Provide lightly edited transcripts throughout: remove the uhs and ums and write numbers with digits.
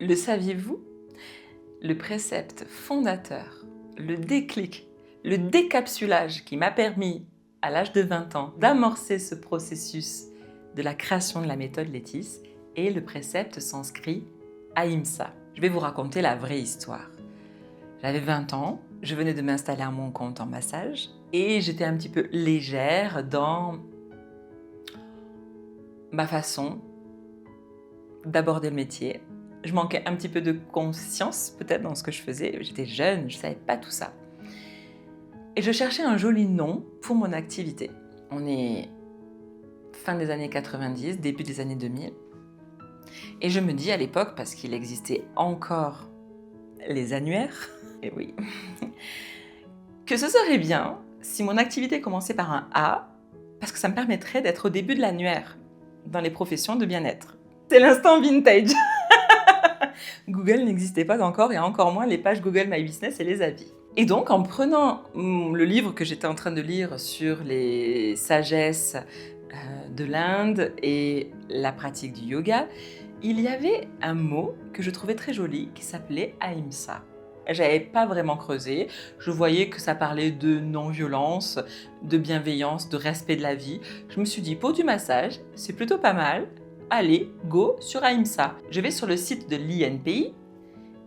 Le saviez-vous? Le précepte fondateur, le déclic, le décapsulage qui m'a permis, à l'âge de 20 ans, d'amorcer ce processus de la création de la méthode Létis est le précepte sanskrit Ahimsa. Je vais vous raconter la vraie histoire. J'avais 20 ans, je venais de m'installer à mon compte en massage et j'étais un petit peu légère dans ma façon d'aborder le métier. Je manquais un petit peu de conscience peut-être dans ce que je faisais. J'étais jeune, je ne savais pas tout ça. Et je cherchais un joli nom pour mon activité. On est fin des années 90, début des années 2000. Et je me dis à l'époque, parce qu'il existait encore les annuaires, et oui, que ce serait bien si mon activité commençait par un A, parce que ça me permettrait d'être au début de l'annuaire dans les professions de bien-être. C'est l'instant vintage. Google n'existait pas encore et encore moins les pages Google My Business et les avis. Et donc, en prenant le livre que j'étais en train de lire sur les sagesses de l'Inde et la pratique du yoga, il y avait un mot que je trouvais très joli qui s'appelait Ahimsa. J'avais pas vraiment creusé, je voyais que ça parlait de non-violence, de bienveillance, de respect de la vie. Je me suis dit, pour du massage, c'est plutôt pas mal. Allez, go sur Ahimsa. Je vais sur le site de l'INPI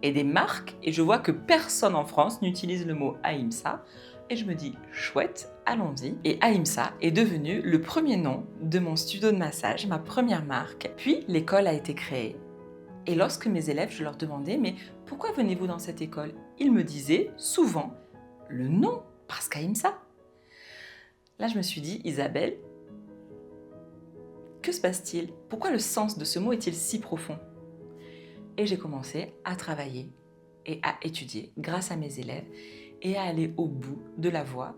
et des marques et je vois que personne en France n'utilise le mot Ahimsa. Et je me dis, chouette, allons-y. Et Ahimsa est devenu le premier nom de mon studio de massage, ma première marque. Puis l'école a été créée. Et lorsque mes élèves, je leur demandais, mais pourquoi venez-vous dans cette école? Ils me disaient souvent le nom, parce qu'Ahimsa. Là, je me suis dit, Isabelle, que se passe-t-il? Pourquoi le sens de ce mot est-il si profond? Et j'ai commencé à travailler et à étudier grâce à mes élèves et à aller au bout de la voie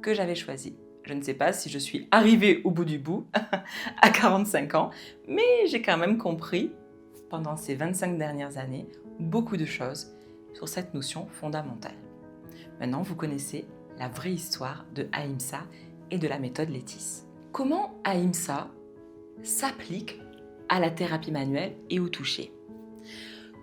que j'avais choisie. Je ne sais pas si je suis arrivée au bout du bout à 45 ans, mais j'ai quand même compris pendant ces 25 dernières années beaucoup de choses sur cette notion fondamentale. Maintenant, vous connaissez la vraie histoire de Ahimsa et de la méthode Létis. Comment Ahimsa s'applique à la thérapie manuelle et au toucher?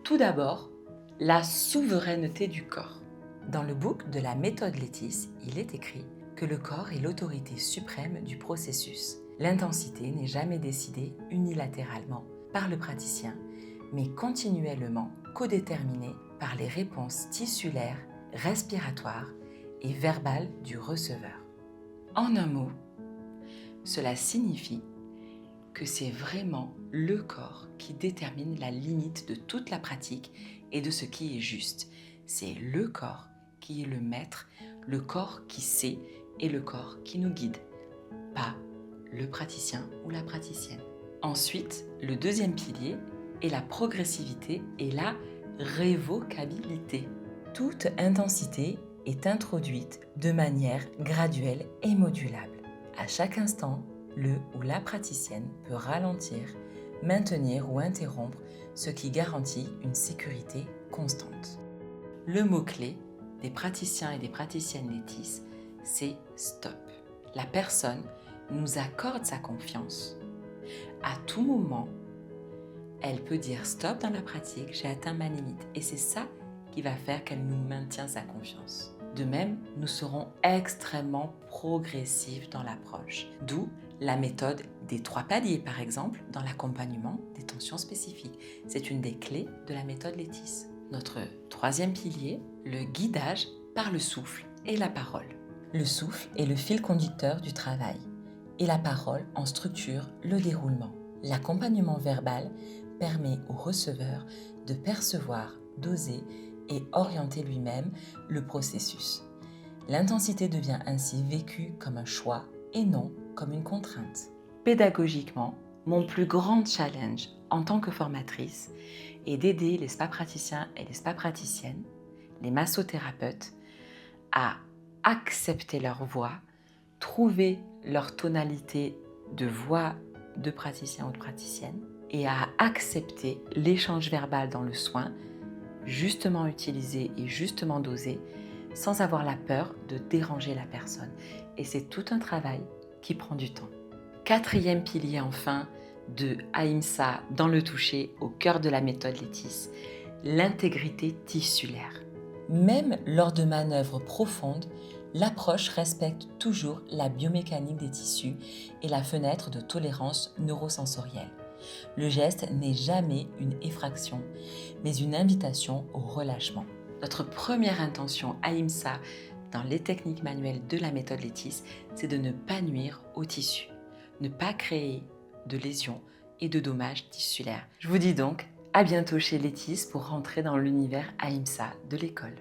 Tout d'abord, la souveraineté du corps. Dans le book de la méthode Létis, il est écrit que le corps est l'autorité suprême du processus. L'intensité n'est jamais décidée unilatéralement par le praticien, mais continuellement codéterminée par les réponses tissulaires, respiratoires et verbales du receveur. En un mot, cela signifie que c'est vraiment le corps qui détermine la limite de toute la pratique et de ce qui est juste. C'est le corps qui est le maître, le corps qui sait et le corps qui nous guide, pas le praticien ou la praticienne. Ensuite, le deuxième pilier est la progressivité et la révocabilité. Toute intensité est introduite de manière graduelle et modulable. À chaque instant, le ou la praticienne peut ralentir, maintenir ou interrompre, ce qui garantit une sécurité constante. Le mot-clé des praticiens et des praticiennes Létis, c'est stop. La personne nous accorde sa confiance. À tout moment, elle peut dire stop dans la pratique, j'ai atteint ma limite. Et c'est ça qui va faire qu'elle nous maintient sa confiance. De même, nous serons extrêmement progressifs dans l'approche. D'où la méthode des 3 paliers, par exemple, dans l'accompagnement des tensions spécifiques. C'est une des clés de la méthode Létis. Notre troisième pilier, le guidage par le souffle et la parole. Le souffle est le fil conducteur du travail et la parole en structure le déroulement. L'accompagnement verbal permet au receveur de percevoir, doser et orienter lui-même le processus. L'intensité devient ainsi vécue comme un choix et non comme une contrainte. Pédagogiquement, mon plus grand challenge en tant que formatrice est d'aider les spa praticiens et les spa praticiennes, les massothérapeutes, à accepter leur voix, trouver leur tonalité de voix de praticien ou de praticienne et à accepter l'échange verbal dans le soin, justement utilisé et justement dosé, sans avoir la peur de déranger la personne. Et c'est tout un travail qui prend du temps. Quatrième pilier enfin, de Ahimsa dans le toucher au cœur de la méthode Létis, l'intégrité tissulaire. Même lors de manœuvres profondes, l'approche respecte toujours la biomécanique des tissus et la fenêtre de tolérance neurosensorielle. Le geste n'est jamais une effraction, mais une invitation au relâchement. Notre première intention Ahimsa dans les techniques manuelles de la méthode Létis, c'est de ne pas nuire au tissu, ne pas créer de lésions et de dommages tissulaires. Je vous dis donc à bientôt chez Létis pour rentrer dans l'univers Ahimsa de l'école.